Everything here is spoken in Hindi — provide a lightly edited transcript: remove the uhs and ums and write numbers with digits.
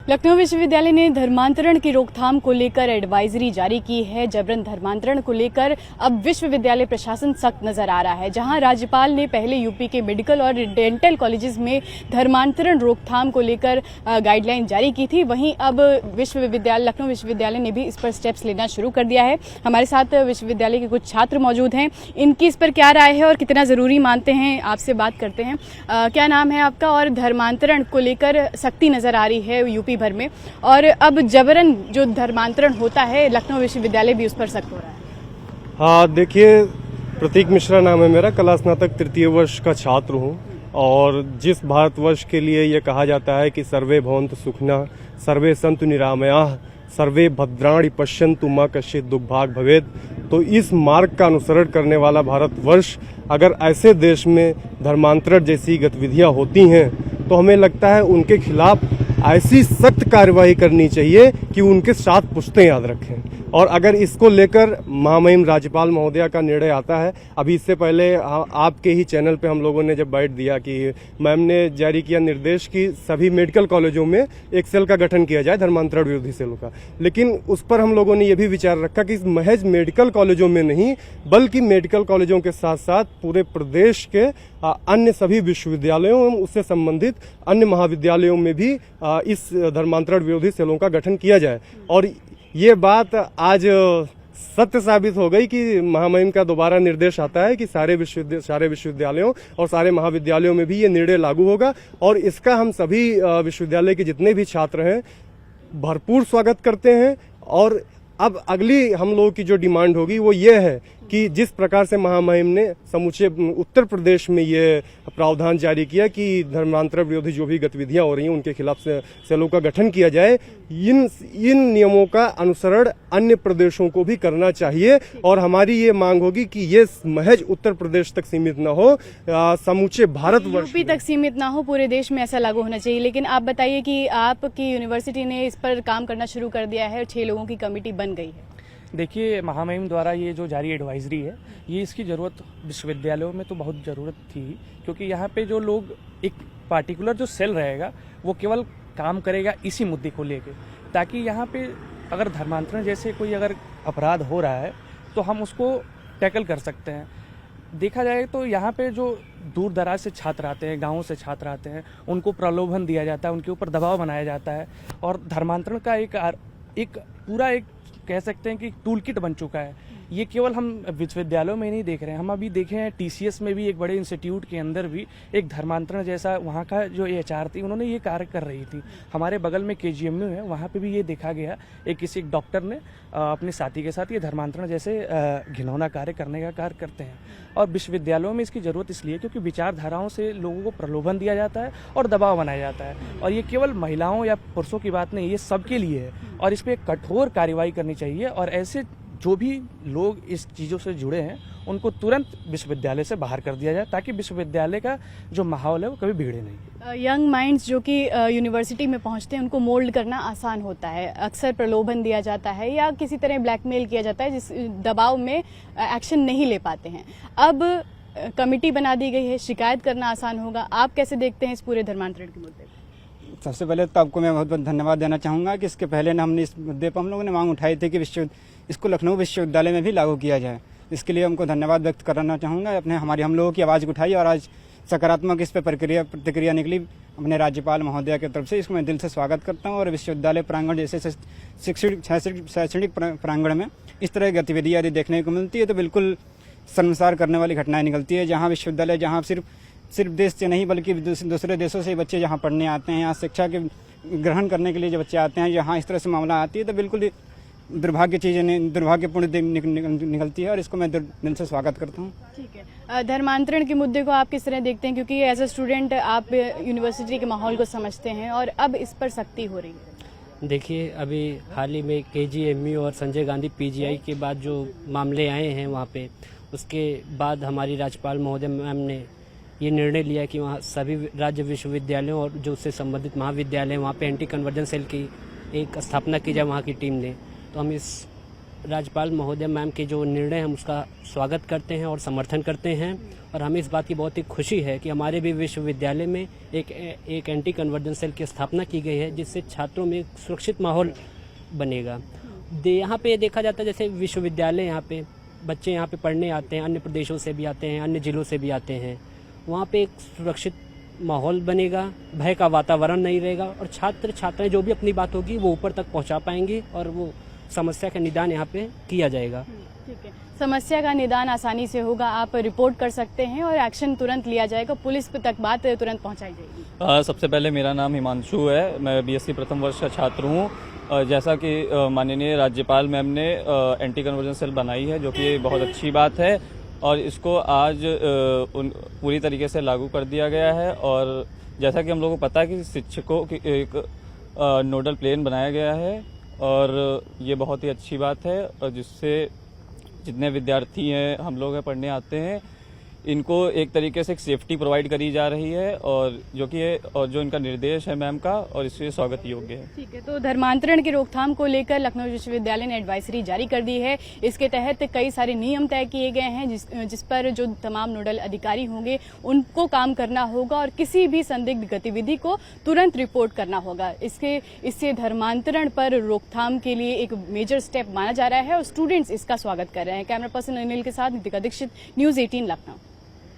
लखनऊ विश्वविद्यालय ने धर्मांतरण की रोकथाम को लेकर एडवाइजरी जारी की है। जबरन धर्मांतरण को लेकर अब विश्वविद्यालय प्रशासन सख्त नजर आ रहा है। जहां राज्यपाल ने पहले यूपी के मेडिकल और डेंटल कॉलेजेस में धर्मांतरण रोकथाम को लेकर गाइडलाइन जारी की थी, वहीं अब लखनऊ विश्वविद्यालय ने भी इस पर स्टेप्स लेना शुरू कर दिया है। हमारे साथ विश्वविद्यालय के कुछ छात्र मौजूद हैं, इनकी इस पर क्या राय है और कितना जरूरी मानते हैं, आपसे बात करते हैं। क्या नाम है आपका? और धर्मांतरण को लेकर सख्ती नजर आ रही है यूपी भर में, और अब जबरन जो धर्मांतरण होता है लखनऊ विश्वविद्यालय भी उस पर सख्त हो रहा है। हाँ, देखिए, प्रतीक मिश्रा नाम है मेरा, कला स्नातक तृतीय वर्ष का छात्र हूँ। और जिस भारतवर्ष के लिए ये कहा जाता है कि सर्वे भवन्तु सुखिनः, सर्वे सन्तु निरामयाः, सर्वे भद्राणि पश्यन्तु मा कश्चित् दुर्भाग् भवेत्, तो इस मार्ग का अनुसरण करने वाला भारतवर्ष अगर ऐसे देश में धर्मांतरण जैसी गतिविधियां होती हैं तो हमें लगता है उनके खिलाफ ऐसी सख्त कार्रवाई करनी चाहिए कि उनके 7 पुश्तें याद रखें। और अगर इसको लेकर महामहिम राज्यपाल महोदया का निर्णय आता है, अभी इससे पहले आपके ही चैनल पे हम लोगों ने जब बाइट दिया कि मैम ने जारी किया निर्देश कि सभी मेडिकल कॉलेजों में एक सेल का गठन किया जाए, धर्मांतरण विरोधी सेलों का, लेकिन उस पर हम लोगों ने ये भी विचार रखा कि महज मेडिकल कॉलेजों में नहीं बल्कि मेडिकल कॉलेजों के साथ साथ पूरे प्रदेश के अन्य सभी विश्वविद्यालयों एवं उससे संबंधित अन्य महाविद्यालयों में भी इस धर्मांतरण विरोधी सेलों का गठन किया जाए। और ये बात आज सत्य साबित हो गई कि महामहिम का दोबारा निर्देश आता है कि सारे विश्वविद्यालयों और सारे महाविद्यालयों में भी ये निर्णय लागू होगा। और इसका हम सभी विश्वविद्यालय के जितने भी छात्र हैं भरपूर स्वागत करते हैं। और अब अगली हम लोगों की जो डिमांड होगी वो ये है कि जिस प्रकार से महामहिम ने समूचे उत्तर प्रदेश में ये प्रावधान जारी किया कि धर्मांतरण विरोधी जो भी गतिविधियां हो रही हैं उनके खिलाफ सेलों का गठन किया जाए, इन नियमों का अनुसरण अन्य प्रदेशों को भी करना चाहिए। और हमारी ये मांग होगी कि ये महज उत्तर प्रदेश तक सीमित न हो, समूचे भारतवर्ष यूपी तक सीमित ना हो, पूरे देश में ऐसा लागू होना चाहिए। लेकिन आप बताइए कि आपकी यूनिवर्सिटी ने इस पर काम करना शुरू कर दिया है, 6 लोगों की कमेटी बन गई है। देखिए, महामहिम द्वारा ये जो जारी एडवाइजरी है, ये इसकी ज़रूरत विश्वविद्यालयों में तो बहुत ज़रूरत थी, क्योंकि यहाँ पे जो लोग एक पार्टिकुलर जो सेल रहेगा वो केवल काम करेगा इसी मुद्दे को लेके, ताकि यहाँ पे अगर धर्मांतरण जैसे कोई अगर अपराध हो रहा है तो हम उसको टैकल कर सकते हैं। देखा जाए तो यहाँ पे जो दूर दराज से छात्र आते हैं, गाँवों से छात्र आते हैं, उनको प्रलोभन दिया जाता है, उनके ऊपर दबाव बनाया जाता है। और धर्मांतरण का एक पूरा एक कह सकते हैं कि टूल किट बन चुका है। ये केवल हम विश्वविद्यालयों में नहीं देख रहे हैं, हम अभी देखे हैं टीसीएस में भी एक बड़े इंस्टीट्यूट के अंदर भी एक धर्मांतरण जैसा, वहाँ का जो एचआर थी उन्होंने ये कार्य कर रही थी। हमारे बगल में केजीएमयू है, वहाँ पे भी ये देखा गया किसी डॉक्टर ने अपने साथी के साथ ये धर्मांतरण जैसे घिनौना कार्य करने का कार्य करते हैं। और विश्वविद्यालयों में इसकी ज़रूरत इसलिए क्योंकि विचारधाराओं से लोगों को प्रलोभन दिया जाता है और दबाव बनाया जाता है। और ये केवल महिलाओं या पुरुषों की बात नहीं, ये सबके लिए है और इस पर कठोर कार्रवाई करनी चाहिए। और ऐसे जो भी लोग इस चीज़ों से जुड़े हैं उनको तुरंत विश्वविद्यालय से बाहर कर दिया जाए, ताकि विश्वविद्यालय का जो माहौल है वो कभी बिगड़े नहीं। यंग माइंड्स जो कि यूनिवर्सिटी में पहुंचते हैं उनको मोल्ड करना आसान होता है, अक्सर प्रलोभन दिया जाता है या किसी तरह ब्लैकमेल किया जाता है, जिस दबाव में एक्शन नहीं ले पाते हैं। अब कमेटी बना दी गई है, शिकायत करना आसान होगा। आप कैसे देखते हैं इस पूरे धर्मांतरण के मुद्दे पर? सबसे पहले तो आपको मैं बहुत बहुत धन्यवाद देना चाहूँगा कि इसके पहले हमने इस मुद्दे पर हम लोगों ने मांग उठाई थी कि इसको लखनऊ विश्वविद्यालय में भी लागू किया जाए। इसके लिए हमको धन्यवाद व्यक्त करना चाहूँगा। हम लोगों की आवाज़ उठाई और आज सकारात्मक इस पर प्रतिक्रिया निकली अपने राज्यपाल महोदया की तरफ से। इसको मैं दिल से स्वागत करता हूँ। और विश्वविद्यालय प्रांगण जैसे शैक्षणिक प्रांगण में इस तरह की गतिविधियाँ यदि देखने को मिलती है तो बिल्कुल शर्मसार करने वाली घटनाएं निकलती है। जहाँ विश्वविद्यालय जहाँ सिर्फ देश से नहीं बल्कि दूसरे देशों से बच्चे जहाँ पढ़ने आते हैं, यहाँ शिक्षा के ग्रहण करने के लिए जो बच्चे आते हैं, यहाँ इस तरह से मामला आती है तो बिल्कुल दुर्भाग्यपूर्ण निकलती है। और इसको मैं दिल से स्वागत करता हूँ। ठीक है, धर्मांतरण के मुद्दे को आप किस तरह देखते हैं, क्योंकि एज ए स्टूडेंट आप यूनिवर्सिटी के माहौल को समझते हैं और अब इस पर सख्ती हो रही है? देखिए, अभी हाल ही में केजीएमयू और संजय गांधी पीजीआई के बाद जो मामले आए हैं वहाँ पे, उसके बाद हमारी राज्यपाल महोदय मैम ने ये निर्णय लिया कि वहाँ सभी राज्य विश्वविद्यालयों और जो उससे संबंधित महाविद्यालय वहाँ पे एंटी कन्वर्जन सेल की एक स्थापना की जाए वहाँ की टीम ने। तो हम इस राज्यपाल महोदय मैम के जो निर्णय हम उसका स्वागत करते हैं और समर्थन करते हैं। और हमें इस बात की बहुत ही खुशी है कि हमारे भी विश्वविद्यालय में एक एंटी कन्वर्जन सेल की स्थापना की गई है, जिससे छात्रों में एक सुरक्षित माहौल बनेगा। यहाँ पे देखा जाता है जैसे विश्वविद्यालय, यहाँ पे बच्चे यहाँ पे पढ़ने आते हैं, अन्य प्रदेशों से भी आते हैं, अन्य जिलों से भी आते हैं। वहाँ पे एक सुरक्षित माहौल बनेगा, भय का वातावरण नहीं रहेगा और छात्र छात्राएं जो भी अपनी बात होगी वो ऊपर तक पहुँचा पाएंगे और वो समस्या का निदान यहाँ पे किया जाएगा। ठीक है, समस्या का निदान आसानी से होगा, आप रिपोर्ट कर सकते हैं और एक्शन तुरंत लिया जाएगा, पुलिस तक बात तुरंत पहुंचाई जाएगी। सबसे पहले मेरा नाम हिमांशु है, मैं बीएससी प्रथम वर्ष का छात्र हूँ। जैसा कि माननीय राज्यपाल मैम ने एंटी कन्वर्जन सेल बनाई है, जो कि बहुत अच्छी बात है और इसको आज पूरी तरीके से लागू कर दिया गया है। और जैसा कि हम लोगों को पता है कि शिक्षकों की एक नोडल प्लेन बनाया गया है और ये बहुत ही अच्छी बात है, और जिससे जितने विद्यार्थी हैं हम लोग पढ़ने आते हैं इनको एक तरीके से एक सेफ्टी प्रोवाइड करी जा रही है, और जो इनका निर्देश है मैम का, और इसलिए स्वागत योग्य है। ठीक है, तो धर्मांतरण की रोकथाम को लेकर लखनऊ विश्वविद्यालय ने एडवाइजरी जारी कर दी है। इसके तहत कई सारे नियम तय किए गए हैं जिस पर जो तमाम नोडल अधिकारी होंगे उनको काम करना होगा और किसी भी संदिग्ध गतिविधि को तुरंत रिपोर्ट करना होगा। इससे धर्मांतरण पर रोकथाम के लिए एक मेजर स्टेप माना जा रहा है और स्टूडेंट्स इसका स्वागत कर रहे हैं। कैमरा पर्सन अनिल के साथ नितिका दीक्षित, न्यूज़ 18 लखनऊ।